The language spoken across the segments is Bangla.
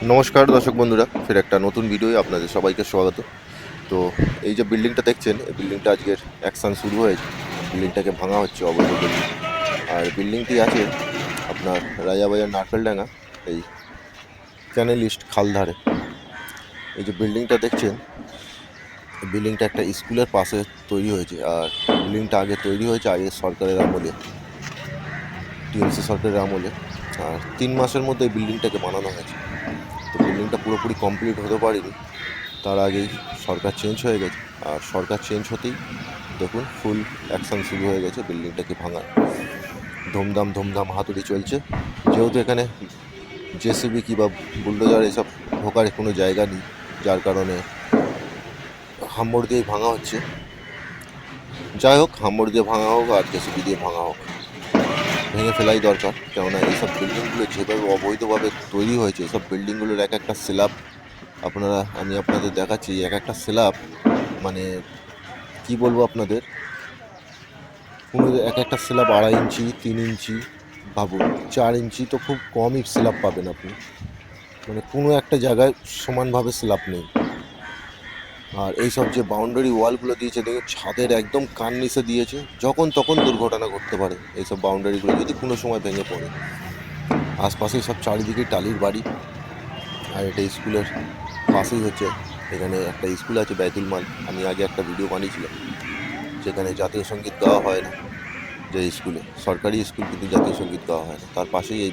নমস্কার দর্শক বন্ধুরা, ফের একটা নতুন ভিডিওয় আপনাদের সবাইকে স্বাগত। তো এই যে বিল্ডিংটা দেখছেন, এই বিল্ডিংটা আজকের অ্যাকশান শুরু হয়েছে। বিল্ডিংটাকে ভাঙা হচ্ছে অবৈধ বিল্ডিং। আর বিল্ডিংটি আছে আপনার রাজাবাজার নারকেলডাঙ্গা, এই ক্যানেল ইস্ট খালধারে। এই যে বিল্ডিংটা দেখছেন, এই বিল্ডিংটা একটা স্কুলের পাশে তৈরি হয়েছে। আর বিল্ডিংটা আগে তৈরি হয়েছে আগের সরকারের আমলে, টিএমসি সরকারের আমলে। আর 3 মাসের মধ্যে এই বিল্ডিংটাকে বানানো হয়েছে। তো বিল্ডিংটা পুরোপুরি কমপ্লিট হতে পারেনি, তার আগেই সরকার চেঞ্জ হয়ে গেছে। আর সরকার চেঞ্জ হতেই দেখুন ফুল অ্যাকশান শুরু হয়ে গেছে বিল্ডিংটাকে ভাঙার। ধুমধাম হাতুড়ি চলছে, যেহেতু এখানে জেসিবি কিংবা বুলডোজার এসব ঢোকার কোনো জায়গা নেই, যার কারণে হাম্মর দিয়েই ভাঙা হচ্ছে। যাই হোক, হাম্মর দিয়ে ভাঙা হোক আর জেসিবি দিয়ে ভাঙা হোক, ভেঙে ফেলাই দরকার। কেননা এইসব বিল্ডিংগুলো যেভাবে অবৈধভাবে তৈরি হয়েছে, এইসব বিল্ডিংগুলোর এক একটা স্ল্যাব আমি আপনাদের দেখাচ্ছি। এক একটা স্ল্যাব মানে কি বলবো আপনাদের, কোনো এক একটা স্ল্যাব 2.5 ইঞ্চি 3 ইঞ্চি, ভাবুন 4 ইঞ্চি তো খুব কমই স্ল্যাব পাবেন আপনি। মানে কোনো একটা জায়গায় সমানভাবে স্ল্যাব নেই। আর এইসব যে বাউন্ডারি ওয়ালগুলো দিয়েছে দেখুন, ছাদের একদম কান নিচে দিয়েছে, যখন তখন দুর্ঘটনা ঘটতে পারে এইসব বাউন্ডারিগুলো যদি কোনো সময় ভেঙে পড়ে। আশপাশে সব চারিদিকে টালির বাড়ি। আর এটা স্কুলের পাশেই হচ্ছে, এখানে একটা স্কুল আছে বাইতুল মাল। আমি আগে একটা ভিডিও বানিয়েছিলাম, যেখানে জাতীয় সঙ্গীত গাওয়া হয় না, যে স্কুলে সরকারি স্কুল কিন্তু জাতীয় সঙ্গীত গাওয়া হয় না, তার পাশেই এই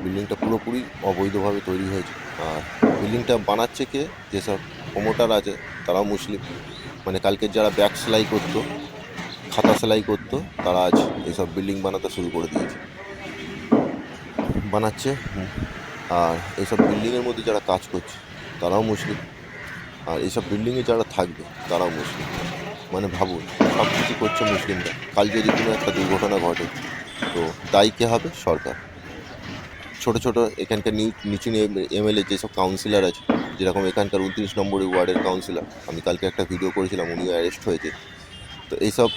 বিল্ডিংটা পুরোপুরি অবৈধভাবে তৈরি হয়েছে। আর বিল্ডিংটা বানাচ্ছে কে, যেসব প্রমোটার আছে তারাও মুসলিম। মানে কালকের যারা ব্যাগ সেলাই করতো, খাতা সেলাই করতো, তারা আজ এইসব বিল্ডিং বানাতে শুরু করে দিয়েছে, বানাচ্ছে। আর এইসব বিল্ডিংয়ের মধ্যে যারা কাজ করছে তারাও মুসলিম, আর এইসব বিল্ডিংয়ে যারা থাকবে তারাও মুসলিম। মানে ভাবুন, সব কিছু করছে মুসলিমরা। কাল যদি কোনো একটা দুর্ঘটনা ঘটে তো দায়ী কে হবে? সরকার। ছোট ছোট এখানকার নিচু এমএলএ যেসব কাউন্সিলর আছে, যেরকম এখানকার 29 নম্বরের ওয়ার্ডের কাউন্সিলর, আমি কালকে একটা ভিডিও করেছিলাম, উনিও অ্যারেস্ট হয়েছে। তো এইসব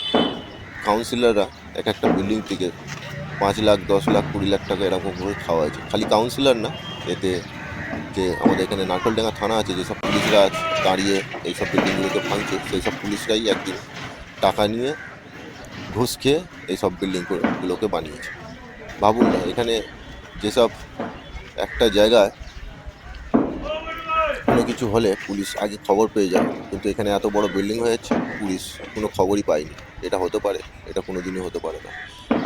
কাউন্সিলররা এক একটা বিল্ডিং থেকে 5 লাখ 10 লাখ 20 লাখ টাকা এরকম করে খাওয়া হয়েছে। খালি কাউন্সিলর না, এতে যে আমাদের এখানে নারকেলডাঙ্গা থানা আছে, যেসব পুলিশরা দাঁড়িয়ে এইসব বিল্ডিংগুলোকে ভাঙছে, সেই সব পুলিশরাই একদিন টাকা নিয়ে ঘুষ খেয়ে এইসব বিল্ডিংগুলোকে বানিয়েছে। ভাবুন না, এখানে যেসব একটা জায়গায় কোনো কিছু হলে পুলিশ আগে খবর পেয়ে যায়, কিন্তু এখানে এত বড় বিল্ডিং হয়েছে, পুলিশ কোনো খবরই পায়নি। এটা হতে পারে? এটা কোনো দিনই হতে পারে না।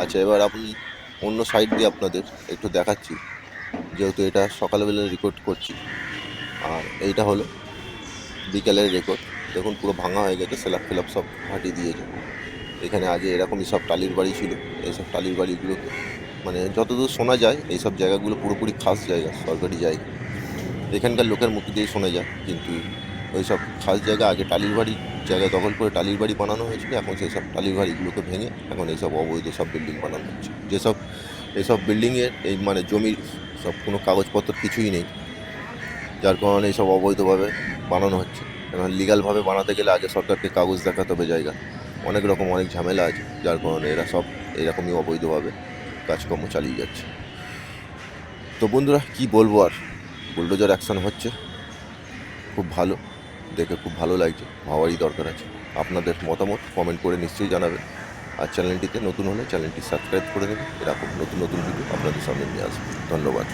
আচ্ছা, এবার আপনি অন্য সাইড দিয়ে আপনাদের একটু দেখাচ্ছি, যেহেতু এটা সকালবেলা রেকর্ড করছি। আর এইটা হলো বিকেলের রেকর্ড। দেখুন পুরো ভাঙা হয়ে গেছে, স্ল্যাব সব ফাটিয়ে দিয়েছে। এখানে আগে এরকমই সব টালির বাড়ি ছিল। এইসব টালির বাড়িগুলোকে মানে যতদূর শোনা যায় এইসব জায়গাগুলো পুরোপুরি খাস জায়গা, সরকারি জায়গা, এখানকার লোকের মুখ দিয়েই শোনা যায়। কিন্তু ওই সব খাস জায়গা আগে টালির বাড়ির জায়গা দখল করে টালির বাড়ি বানানো হয়েছিল, এখন সেই সব টালির বাড়িগুলোকে ভেঙে এখন এইসব অবৈধ সব বিল্ডিং বানানো হচ্ছে। এইসব বিল্ডিংয়ের এই মানে জমির সব কোনো কাগজপত্র কিছুই নেই, যার কারণে এইসব অবৈধভাবে বানানো হচ্ছে। এখন লিগালভাবে বানাতে গেলে আগে সরকারকে কাগজ দেখাতে হবে জায়গা, অনেক ঝামেলা আছে, যার কারণে এরা সব এরকমই অবৈধভাবে কাজকর্ম চালিয়ে যাচ্ছে। তো বন্ধুরা কী বলবো আর, বুলডোজার অ্যাকশন হচ্ছে, খুব ভালো, দেখে খুব ভালো লাগছে, ভাবারই দরকার আছে। আপনাদের মতামত কমেন্ট করে নিশ্চয়ই জানাবেন। আর চ্যানেলটিতে নতুন হলে চ্যানেলটি সাবস্ক্রাইব করে দেবেন, এরকম নতুন ভিডিও আপনাদের সামনে নিয়ে আসবে। ধন্যবাদ।